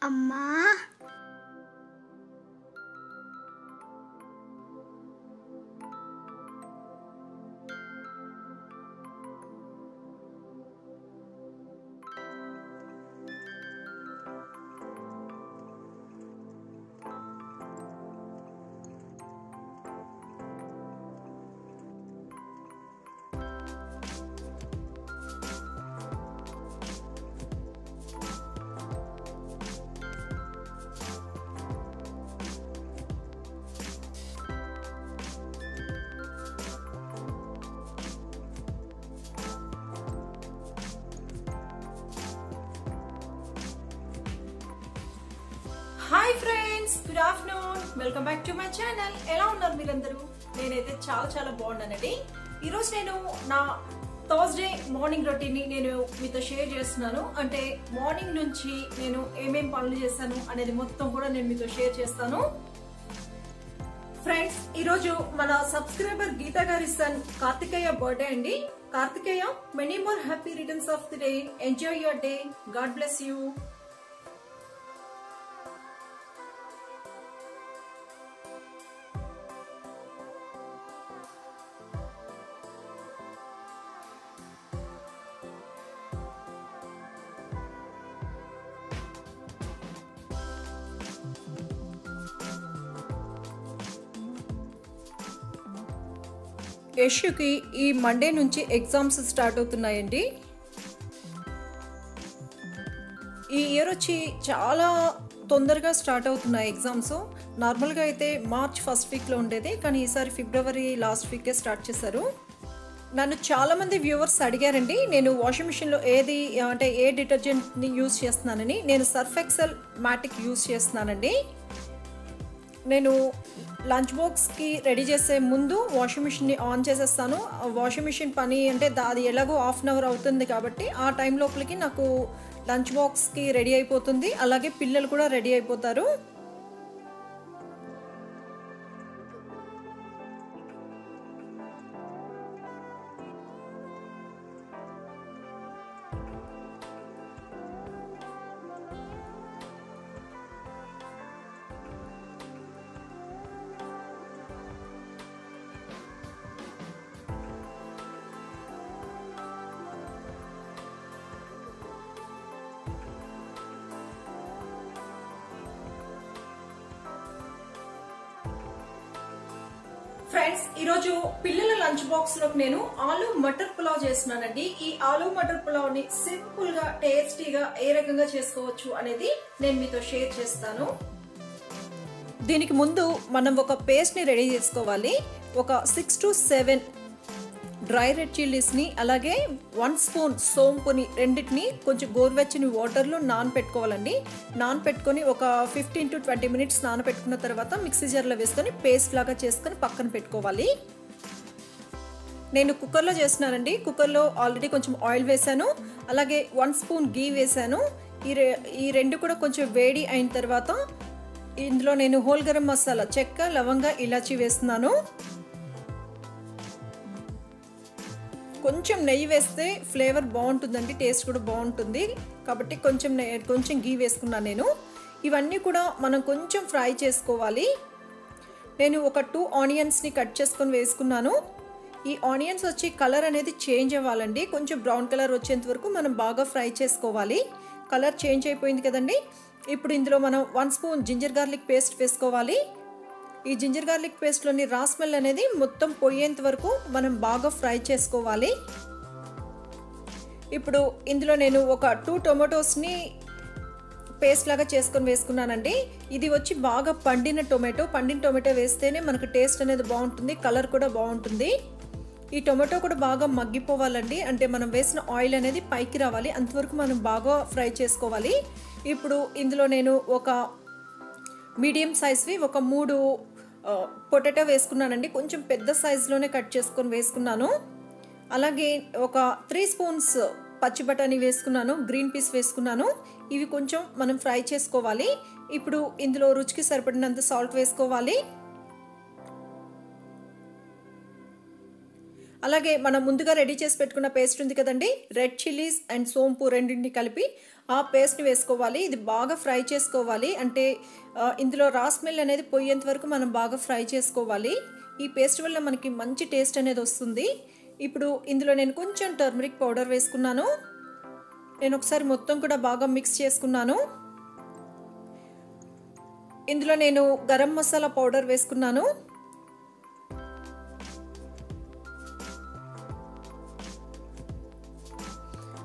అమ్మా hi friends, good afternoon. Welcome back to my channel. ఎలా ఉన్నారు మీరందరూ? నేనైతే చాలా బాగున్నానండి. ఈరోజు నేను నా థర్స్డే మార్నింగ్ రొటీన్ ని నేను మీతో షేర్ చేస్తున్నాను. అంటే మార్నింగ్ నుంచి నేను ఏమేం పనులు చేశాను అనేది మొత్తం కూడా నేను మీతో షేర్ చేస్తాను. ఫ్రెండ్స్, ఈరోజు మన సబ్స్క్రైబర్ గీతా గారి సన్ కార్తికేయ బర్త్డే అండి. Karthikeya, many more happy returns of the day. Enjoy your day. God bless you. యశుకి ఈ మండే నుంచి ఎగ్జామ్స్ స్టార్ట్ అవుతున్నాయండి. ఈ ఇయర్ వచ్చి చాలా తొందరగా స్టార్ట్ అవుతున్నాయి ఎగ్జామ్స్. నార్మల్గా అయితే మార్చ్ ఫస్ట్ వీక్లో ఉండేది, కానీ ఈసారి ఫిబ్రవరి లాస్ట్ వీకే స్టార్ట్ చేశారు. నన్ను చాలామంది వ్యూవర్స్ అడిగారండి, నేను వాషింగ్ మిషన్లో ఏ డిటర్జెంట్ని యూజ్ చేస్తున్నానని. నేను సర్ఫ్ ఎక్సెల్ మ్యాటిక్ యూజ్ చేస్తున్నానండి. నేను లంచ్ బాక్స్కి రెడీ చేసే ముందు వాషింగ్ మిషన్ని ఆన్ చేసేస్తాను. వాషింగ్ మిషన్ పని అంటే అది ఎలాగో హాఫ్ అన్ అవర్ అవుతుంది కాబట్టి ఆ టైం లోపలికి నాకు లంచ్ బాక్స్కి రెడీ అయిపోతుంది. అలాగే పిల్లలు కూడా రెడీ అయిపోతారు. ఫ్రెండ్స్, ఈరోజు పిల్లల లంచ్ బాక్స్ లోకి నేను ఆలూ మటర్ పులావ్ చేస్తున్నానండి. ఈ ఆలూ మటర్ పులావ్ ని సింపుల్ గా టేస్టీగా ఏ రకంగా చేసుకోవచ్చు అనేది నేను మీతో షేర్ చేస్తాను. దీనికి ముందు మనం ఒక పేస్ట్ ని రెడీ చేసుకోవాలి. ఒక 6 to 7 డ్రై రెడ్ చిల్లీస్ని, అలాగే 1 స్పూన్ సోంపుని రెండింటిని కొంచెం గోరువెచ్చని వాటర్లో నానపెట్టుకోవాలండి. నానపెట్టుకొని ఒక 15 to 20 మినిట్స్ నానపెట్టుకున్న తర్వాత మిక్సీ జార్లో వేసుకొని పేస్ట్ లాగా చేసుకొని పక్కన పెట్టుకోవాలి. నేను కుక్కర్లో చేస్తున్నానండి. కుక్కర్లో ఆల్రెడీ కొంచెం ఆయిల్ వేసాను, అలాగే 1 స్పూన్ గీ వేసాను. ఈ రెండు కూడా కొంచెం వేడి అయిన తర్వాత ఇందులో నేను హోల్ గరం మసాలా, చెక్క, లవంగ, ఇలాచీ వేస్తున్నాను. కొంచెం నెయ్యి వేస్తే ఫ్లేవర్ బాగుంటుందండి, టేస్ట్ కూడా బాగుంటుంది కాబట్టి కొంచెం గీ వేసుకున్నాను నేను. ఇవన్నీ కూడా మనం కొంచెం ఫ్రై చేసుకోవాలి. నేను ఒక 2 ఆనియన్స్ని కట్ చేసుకొని వేసుకున్నాను. ఈ ఆనియన్స్ వచ్చి కలర్ అనేది చేంజ్ అవ్వాలండి. కొంచెం బ్రౌన్ కలర్ వచ్చేంత వరకు మనం బాగా ఫ్రై చేసుకోవాలి. కలర్ చేంజ్ అయిపోయింది కదండి. ఇప్పుడు ఇందులో మనం 1 స్పూన్ జింజర్ గార్లిక్ పేస్ట్ వేసుకోవాలి. ఈ జింజర్ గార్లిక్ పేస్ట్లోని రా స్మెల్ అనేది మొత్తం పోయేంత వరకు మనం బాగా ఫ్రై చేసుకోవాలి. ఇప్పుడు ఇందులో నేను ఒక 2 టొమాటోస్ని పేస్ట్ లాగా చేసుకొని వేసుకున్నానండి. ఇది వచ్చి బాగా పండిన టొమాటో వేస్తేనే మనకు టేస్ట్ అనేది బాగుంటుంది, కలర్ కూడా బాగుంటుంది. ఈ టొమాటో కూడా బాగా మగ్గిపోవాలండి, అంటే మనం వేసిన ఆయిల్ అనేది పైకి రావాలి, అంతవరకు మనం బాగా ఫ్రై చేసుకోవాలి. ఇప్పుడు ఇందులో నేను ఒక మీడియం సైజ్వి ఒక 3 పొటాటో వేసుకున్నానండి. కొంచెం పెద్ద సైజులోనే కట్ చేసుకొని వేసుకున్నాను. అలాగే ఒక 3 స్పూన్స్ పచ్చి బఠానీ వేసుకున్నాను, గ్రీన్ పీస్ వేసుకున్నాను. ఇవి కొంచెం మనం ఫ్రై చేసుకోవాలి. ఇప్పుడు ఇందులో రుచికి సరిపడినంత సాల్ట్ వేసుకోవాలి. అలాగే మనం ముందుగా రెడీ చేసి పెట్టుకున్న పేస్ట్ ఉంది కదండి, రెడ్ చిల్లీస్ అండ్ సోంపు రెండింటిని కలిపి ఆ పేస్ట్ని వేసుకోవాలి. ఇది బాగా ఫ్రై చేసుకోవాలి. అంటే ఇందులో రా స్మెల్ అనేది పోయేంత వరకు మనం బాగా ఫ్రై చేసుకోవాలి. ఈ పేస్ట్ వల్ల మనకి మంచి టేస్ట్ అనేది వస్తుంది. ఇప్పుడు ఇందులో నేను కొంచెం టర్మరిక్ పౌడర్ వేసుకున్నాను. నేను ఒకసారి మొత్తం కూడా బాగా మిక్స్ చేసుకున్నాను. ఇందులో నేను గరం మసాలా పౌడర్ వేసుకున్నాను.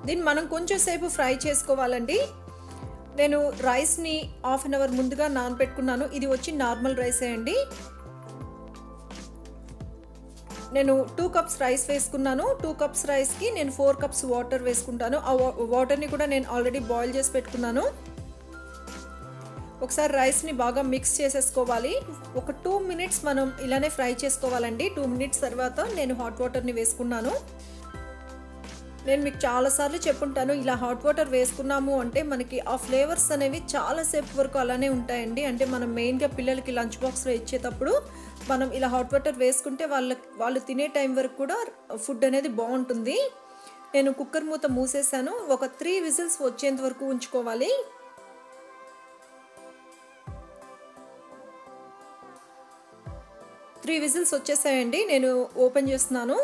దీన్ని మనం కొంచెం సేపు ఫ్రై చేసుకోవాలండి. నేను రైస్ని హాఫ్ అన్ అవర్ ముందుగా నానబెట్టుకున్నాను. ఇది వచ్చి నార్మల్ రైసే అండి. నేను 2 కప్స్ రైస్ వేసుకున్నాను. 2 కప్స్ రైస్కి నేను 4 కప్స్ వాటర్ వేసుకుంటాను. ఆ వాటర్ని కూడా నేను ఆల్రెడీ బాయిల్ చేసి పెట్టుకున్నాను. ఒకసారి రైస్ని బాగా మిక్స్ చేసేసుకోవాలి. ఒక 2 మినిట్స్ మనం ఇలానే ఫ్రై చేసుకోవాలండి. 2 మినిట్స్ తర్వాత నేను హాట్ వాటర్ని వేసుకున్నాను. నేను మీకు చాలాసార్లు చెప్పుంటాను, ఇలా హాట్ వాటర్ వేసుకున్నాము అంటే మనకి ఆ ఫ్లేవర్స్ అనేవి చాలాసేపు వరకు అలానే ఉంటాయండి. అంటే మనం మెయిన్గా పిల్లలకి లంచ్ బాక్స్లో ఇచ్చేటప్పుడు మనం ఇలా హాట్ వాటర్ వేసుకుంటే వాళ్ళు తినే టైం వరకు కూడా ఫుడ్ అనేది బాగుంటుంది. నేను కుక్కర్ మూత మూసేసాను. ఒక 3 విజిల్స్ వచ్చేంత వరకు ఉంచుకోవాలి. త్రీ విజిల్స్ వచ్చేసాయండి. నేను ఓపెన్ చేస్తున్నాను.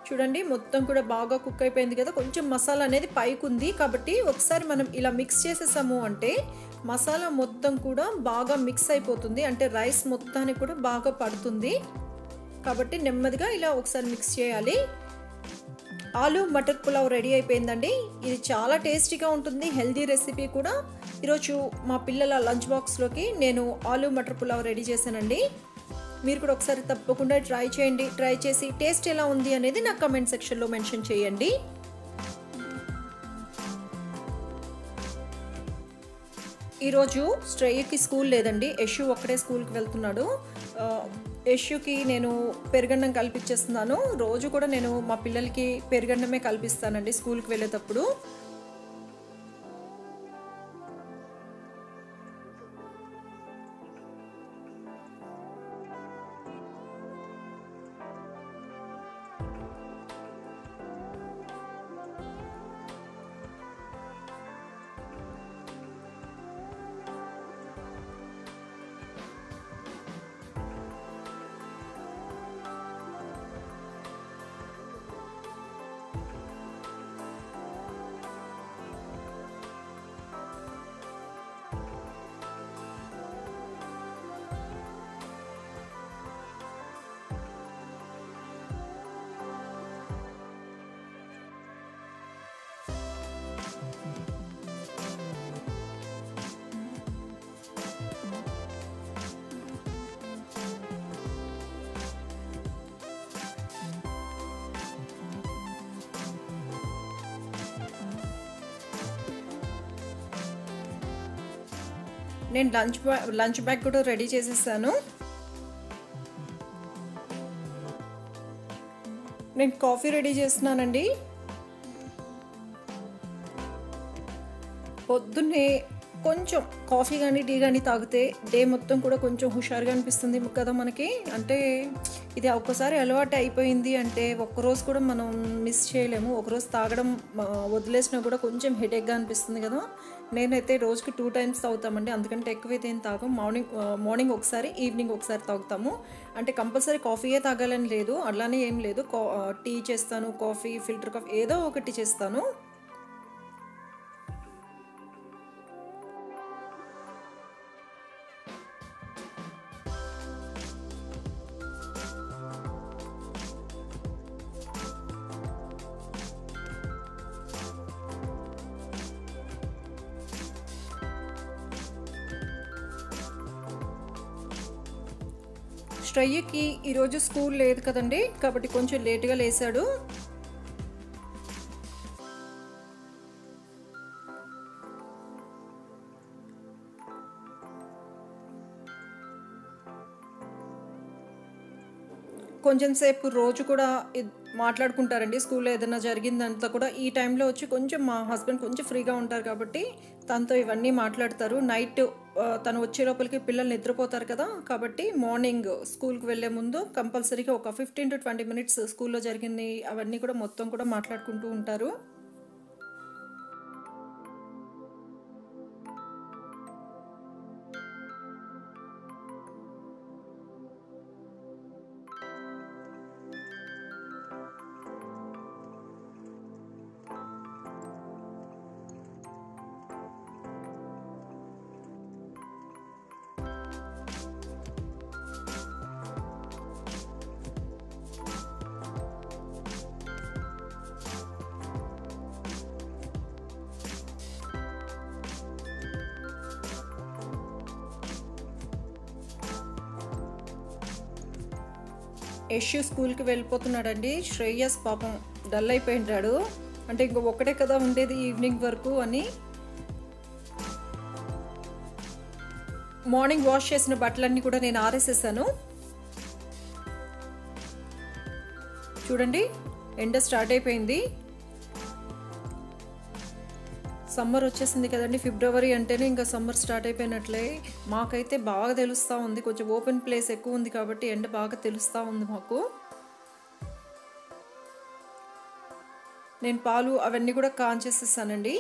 చూడండి, మొత్తం కూడా బాగా కుక్ అయిపోయింది కదా. కొంచెం మసాలా అనేది పైకి ఉంది కాబట్టి ఒకసారి మనం ఇలా మిక్స్ చేసేసాము అంటే మసాలా మొత్తం కూడా బాగా మిక్స్ అయిపోతుంది. అంటే రైస్ మొత్తానికి కూడా బాగా పడుతుంది. కాబట్టి నెమ్మదిగా ఇలా ఒకసారి మిక్స్ చేయాలి. ఆలు మటర్ పులావ్ రెడీ అయిపోయిందండి. ఇది చాలా టేస్టీగా ఉంటుంది, హెల్దీ రెసిపీ కూడా. ఈరోజు మా పిల్లల లంచ్ బాక్స్లోకి నేను ఆలు మటర్ పులావ్ రెడీ చేశానండి. మీరు కూడా ఒకసారి తప్పకుండా ట్రై చేయండి. ట్రై చేసి టేస్ట్ ఎలా ఉంది అనేది నాకు కమెంట్ సెక్షన్లో మెన్షన్ చేయండి. ఈరోజు శ్రేయకి స్కూల్ లేదండి. యశు ఒక్కడే స్కూల్కి వెళ్తున్నాడు. యశుకి నేను పెరుగన్నం కల్పించేస్తున్నాను. రోజు కూడా నేను మా పిల్లలకి పెరుగన్నమే కల్పిస్తానండి స్కూల్కి వెళ్ళేటప్పుడు. నేను లంచ్ బ్యాగ్ కూడా రెడీ చేసేసాను. నేను కాఫీ రెడీ చేస్తున్నానండి. పొద్దున్నే కొంచెం కాఫీ కానీ టీ కానీ తాగితే డే మొత్తం కూడా కొంచెం హుషారుగా అనిపిస్తుంది కదా మనకి. అంటే ఇది ఒక్కసారి అలవాటు అయిపోయింది అంటే ఒక్కరోజు కూడా మనం మిస్ చేయలేము. ఒకరోజు తాగడం వదిలేసినా కూడా కొంచెం హెడేక్గా అనిపిస్తుంది కదా. నేనైతే రోజుకి 2 టైమ్స్ తాగుతామండి. అందుకంటే ఎక్కువైతే ఏం తాగం. మార్నింగ్ ఒకసారి, ఈవినింగ్ ఒకసారి తాగుతాము. అంటే కంపల్సరీ కాఫీయే తాగాలని లేదు, అలానే ఏం లేదు. టీ చేస్తాను, కాఫీ, ఫిల్టర్ కాఫీ ఏదో ఒకటి చేస్తాను. శ్రేయకి ఈరోజు స్కూల్ లేదు కదండి, కాబట్టి కొంచెం లేట్గా లేచాడు. కొంచెం సేపు రోజు కూడా మాట్లాడుకుంటారండి. స్కూల్లో ఏదైనా జరిగిందంతా కూడా ఈ టైంలో వచ్చి కొంచెం మా హస్బెండ్ కొంచెం ఫ్రీగా ఉంటారు కాబట్టి తనతో ఇవన్నీ మాట్లాడతారు. నైట్ తను వచ్చే లోపలికి పిల్లలు నిద్రపోతారు కదా, కాబట్టి మార్నింగ్ స్కూల్కి వెళ్ళే ముందు కంపల్సరీగా ఒక 15 to 20 minutes స్కూల్లో జరిగింది అవన్నీ కూడా మొత్తం కూడా మాట్లాడుకుంటూ ఉంటారు. యశు స్కూల్కి వెళ్ళిపోతున్నాడండి. శ్రేయస్ పాపం డల్ అయిపోయింటాడు, అంటే ఇంక ఒక్కడే కదా ఉండేది ఈవినింగ్ వరకు అని. మార్నింగ్ వాష్ చేసిన బట్టలన్నీ కూడా నేను ఆరేసేసాను. చూడండి ఎండ స్టార్ట్ అయిపోయింది. సమ్మర్ వచ్చేసింది కదండి, ఫిబ్రవరి అంటేనే ఇంకా సమ్మర్ స్టార్ట్ అయిపోయినట్లే. మాకైతే బాగా తెలుస్తూ ఉంది, కొంచెం ఓపెన్ ప్లేస్ ఎక్కువ ఉంది కాబట్టి ఎండ బాగా తెలుస్తూ ఉంది మాకు. నేను పాలు అవన్నీ కూడా కాంచేసేసానండి.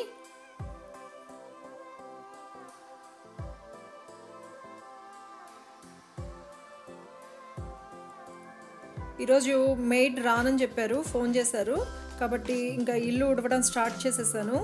ఈరోజు మెయిడ్ రానని చెప్పారు, ఫోన్ చేశారు కాబట్టి ఇంకా ఇల్లు ఉడవడం స్టార్ట్ చేసేసాను.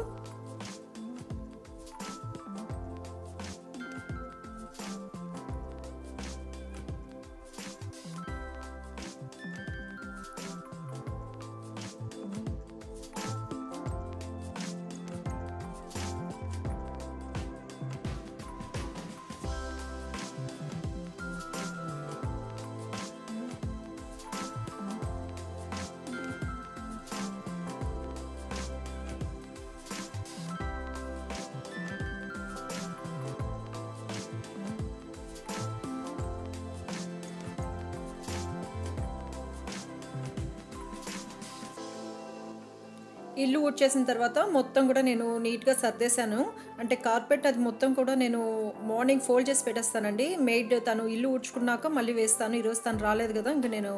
ఇల్లు ఊడ్చేసిన తర్వాత మొత్తం కూడా నేను నీట్గా సర్దేశాను. అంటే కార్పెట్ అది మొత్తం కూడా నేను మార్నింగ్ ఫోల్డ్ చేసి పెట్టేస్తానండి. మెయిడ్ తను ఇల్లు ఊడ్చుకున్నాక మళ్ళీ వేస్తాను. ఈరోజు తను రాలేదు కదా, ఇంకా నేను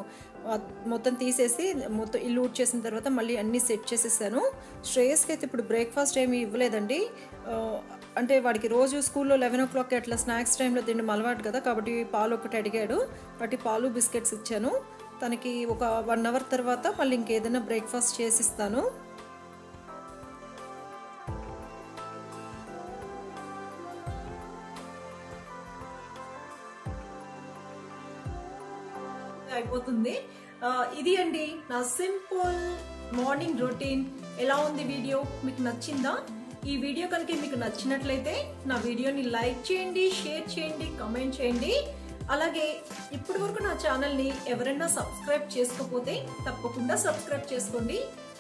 మొత్తం తీసేసి మొత్తం ఇల్లు ఊడ్చేసిన తర్వాత మళ్ళీ అన్నీ సెట్ చేసేసాను. శ్రేయస్కి అయితే ఇప్పుడు బ్రేక్ఫాస్ట్ ఏమీ ఇవ్వలేదండి. అంటే వాడికి రోజు స్కూల్లో 11 o'clock అట్లా స్నాక్స్ టైంలో తినడం అలవాటు కదా, కాబట్టి పాలు ఒకటి అడిగాడు, కాబట్టి పాలు బిస్కెట్స్ ఇచ్చాను. తనకి ఒక 1 hour తర్వాత మళ్ళీ ఇంకేదైనా బ్రేక్ఫాస్ట్ చేసిస్తాను. అయిపోతుంది. ఇది అండి నా సింపుల్ మార్నింగ్ రొటీన్. ఎలా ఉంది వీడియో? మీకు నచ్చిందా? ఈ వీడియో కనుక మీకు నచ్చినట్లయితే నా వీడియోని లైక్ చేయండి, షేర్ చేయండి, కామెంట్ చేయండి. అలాగే ఇప్పటి వరకు నా ఛానల్ని ఎవరైనా సబ్స్క్రైబ్ చేసుకోకపోతే తప్పకుండా సబ్స్క్రైబ్ చేసుకోండి.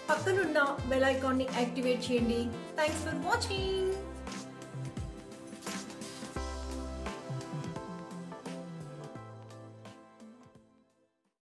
పక్కనున్న బెల్ ఐకాన్ని యాక్టివేట్ చేయండి. Thanks for watching.